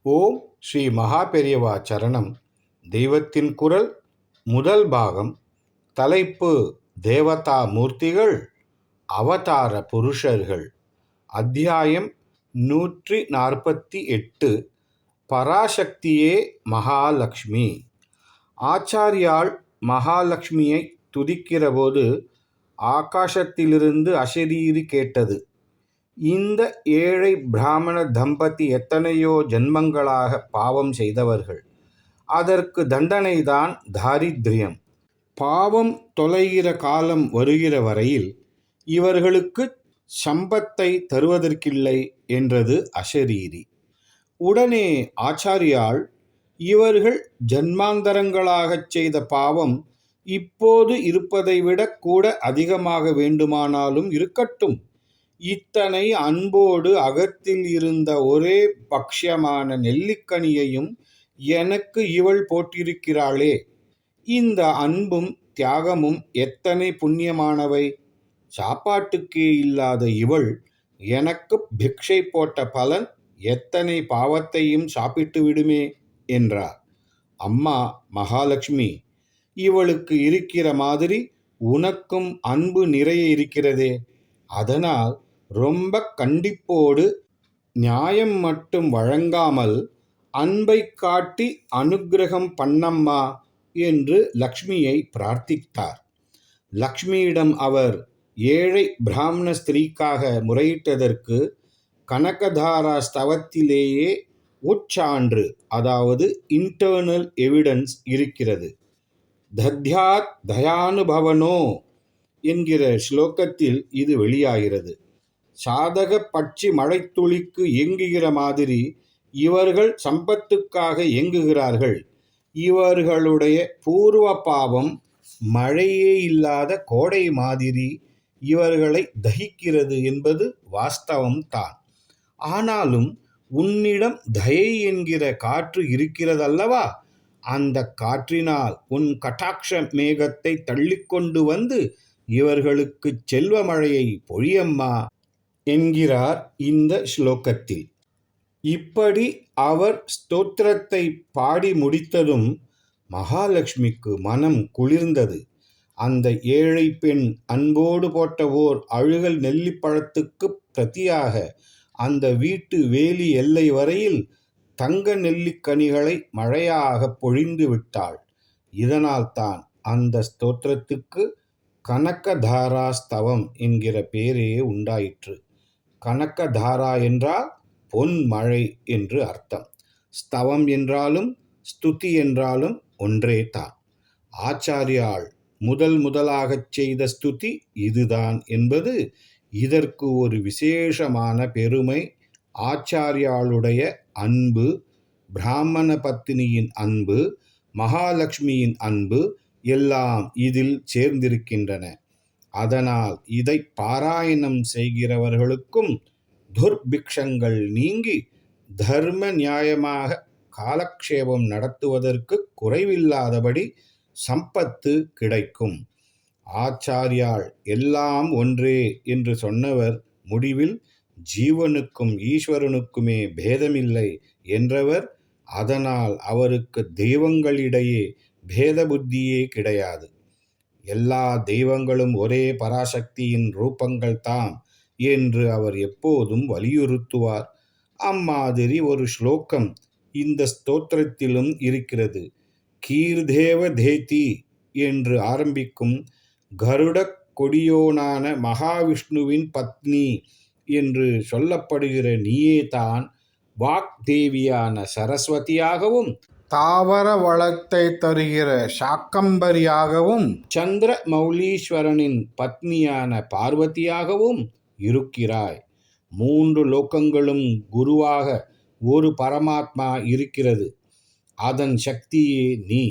ஓம் ஸ்ரீ மகாபெரியவா சரணம். தெய்வத்தின் குரல் முதல் பாகம். தலைப்பு தேவதா மூர்த்திகள், அவதார புருஷர்கள். அத்தியாயம் 148. பராசக்தியே மகாலட்சுமி. ஆச்சாரியால் மகாலட்சுமியை துதிக்கிறபோது ஆகாசத்திலிருந்து அசரீரி கேட்டது. இந்த ஏழை பிராமண தம்பதி எத்தனையோ ஜென்மங்களாக பாவம் செய்தவர்கள். அதற்கு தண்டனைதான் தாரித்ரியம். பாவம் தொலைகிற காலம் வருகிற வரையில் இவர்களுக்கு சம்பத்தை தருவதற்கில்லை என்றது அசரீரி. உடனே ஆச்சாரியால், இவர்கள் ஜன்மாந்தரங்களாகச் செய்த பாவம் இப்போது இருப்பதை விட கூட அதிகமாக வேண்டுமானாலும் இருக்கட்டும். இத்தனை அன்போடு அகத்தில் இருந்த ஒரே பக்ஷமான நெல்லிக்கனியையும் எனக்கு இவள் போட்டிருக்கிறாளே, இந்த அன்பும் தியாகமும் எத்தனை புண்ணியமானவை! சாப்பாட்டுக்கே இல்லாத இவள் எனக்கு பிக்ஷை போட்ட பலன் எத்தனை பாவத்தையும் சாப்பிட்டு விடுமே என்றார். அம்மா மகாலட்சுமி, இவளுக்கு இருக்கிற மாதிரி உனக்கும் அன்பு நிறைய இருக்கிறதே, அதனால் ரொம்ப கண்டிப்போடு நியாயம் மட்டும் வழங்காமல் அன்பை காட்டி அனுக்கிரகம் பண்ணம்மா என்று லக்ஷ்மியை பிரார்த்தித்தார். லக்ஷ்மியிடம் அவர் ஏழை பிராமண ஸ்திரீக்காக முறையிட்டதற்கு கனகதாரா ஸ்தவத்திலேயே உட்சான்று, அதாவது இன்டர்னல் எவிடன்ஸ் இருக்கிறது. தத்யாத் தயானுபவனோ என்கிற ஸ்லோகத்தில் இது வெளியாகிறது. சாதக பட்சி மழைத்துளிக்கு ஏங்குகிற மாதிரி இவர்கள் சம்பத்துக்காக ஏங்குகிறார்கள். இவர்களுடைய பூர்வ பாவம் மழையே இல்லாத கோடை மாதிரி இவர்களை தகிக்கிறது என்பது வாஸ்தவம்தான். ஆனாலும் உன்னிடம் தயை என்கிற காற்று இருக்கிறதல்லவா, அந்த காற்றினால் உன் கட்டாட்ச மேகத்தை தள்ளிக்கொண்டு வந்து இவர்களுக்கு செல்வ மழையை பொழியம்மா என்கிறார் இந்த ஸ்லோகத்தில். இப்படி அவர் ஸ்தோத்திரத்தை பாடி முடித்ததும் மகாலட்சுமிக்கு மனம் குளிர்ந்தது. அந்த ஏழை பெண் அன்போடு போட்ட ஓர் அழுகல் நெல்லிப்பழத்துக்கு பிரதியாக அந்த வீட்டு வேலி எல்லை வரையில் தங்க நெல்லிக்கனிகளை மழையாக பொழிந்து விட்டாள். இதனால்தான் அந்த ஸ்தோத்திரத்துக்கு கனகதாரா ஸ்தவம் என்கிற பேரே உண்டாயிற்று. கனகதாரா என்றால் பொன் மழை என்று அர்த்தம். ஸ்தவம் என்றாலும் ஸ்துதி என்றாலும் ஒன்றே தான். ஆச்சாரியால் முதலாகச் செய்த ஸ்துதி இதுதான் என்பது இதற்கு ஒரு விசேஷமான பெருமை. ஆச்சாரியாளுடைய அன்பு, பிராமண பத்தினியின் அன்பு, மகாலட்சுமியின் அன்பு எல்லாம் இதில் சேர்ந்திருக்கின்றன. அதனால் இதை பாராயணம் செய்கிறவர்களுக்கும் துர்பிக்ஷங்கள் நீங்கி தர்ம நியாயமாக காலக்ஷேபம் நடத்துவதற்கு குறைவில்லாதபடி சம்பத்து கிடைக்கும். ஆச்சாரியால் எல்லாம் ஒன்றே என்று சொன்னவர் முடிவில் ஜீவனுக்கும் ஈஸ்வரனுக்குமே பேதமில்லை என்றவர். அதனால் அவருக்கு தெய்வங்களிடையே பேத புத்தியே கிடையாது. எல்லா தெய்வங்களும் ஒரே பராசக்தியின் ரூபங்கள் தாம் என்று அவர் எப்போதும் வலியுறுத்துவார். அம்மாதிரி ஒரு ஸ்லோகம் இந்த ஸ்தோத்திரத்திலும் இருக்கிறது. கீர்தேவ தேதி என்று ஆரம்பிக்கும் கருட கொடியோனான மகாவிஷ்ணுவின் பத்னி என்று சொல்லப்படுகிற நீயே தான் வாக்தேவியான சரஸ்வதியாகவும், தாவர வளத்தை தருகிற சாக்கம்பரியாகவும், சந்திர மௌலீஸ்வரனின் பத்னியான பார்வதியாகவும் இருக்கிறாய். 3 லோகங்களும் குருவாக ஒரு பரமாத்மா இருக்கிறது. அதன் சக்தியே நீ.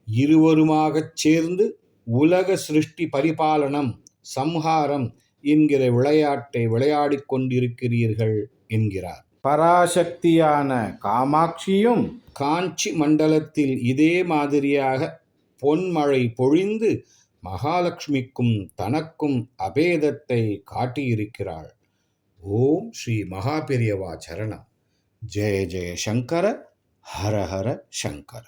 இருவருமாகச் சேர்ந்து உலக சிருஷ்டி பரிபாலனம், சம்ஹாரம் என்கிற விளையாட்டை விளையாடிக் கொண்டிருக்கிறீர்கள் என்கிறார். பராசக்தியான காமாட்சியும் காஞ்சி மண்டலத்தில் இதே மாதிரியாக பொன்மழை பொழிந்து மகாலட்சுமிக்கும் தனக்கும் அபேதத்தை காட்டியிருக்கிறாள். ஓம் ஸ்ரீ மகாபெரியவா சரணம். ஜெய ஜெய சங்கர ஹர ஹர சங்கர.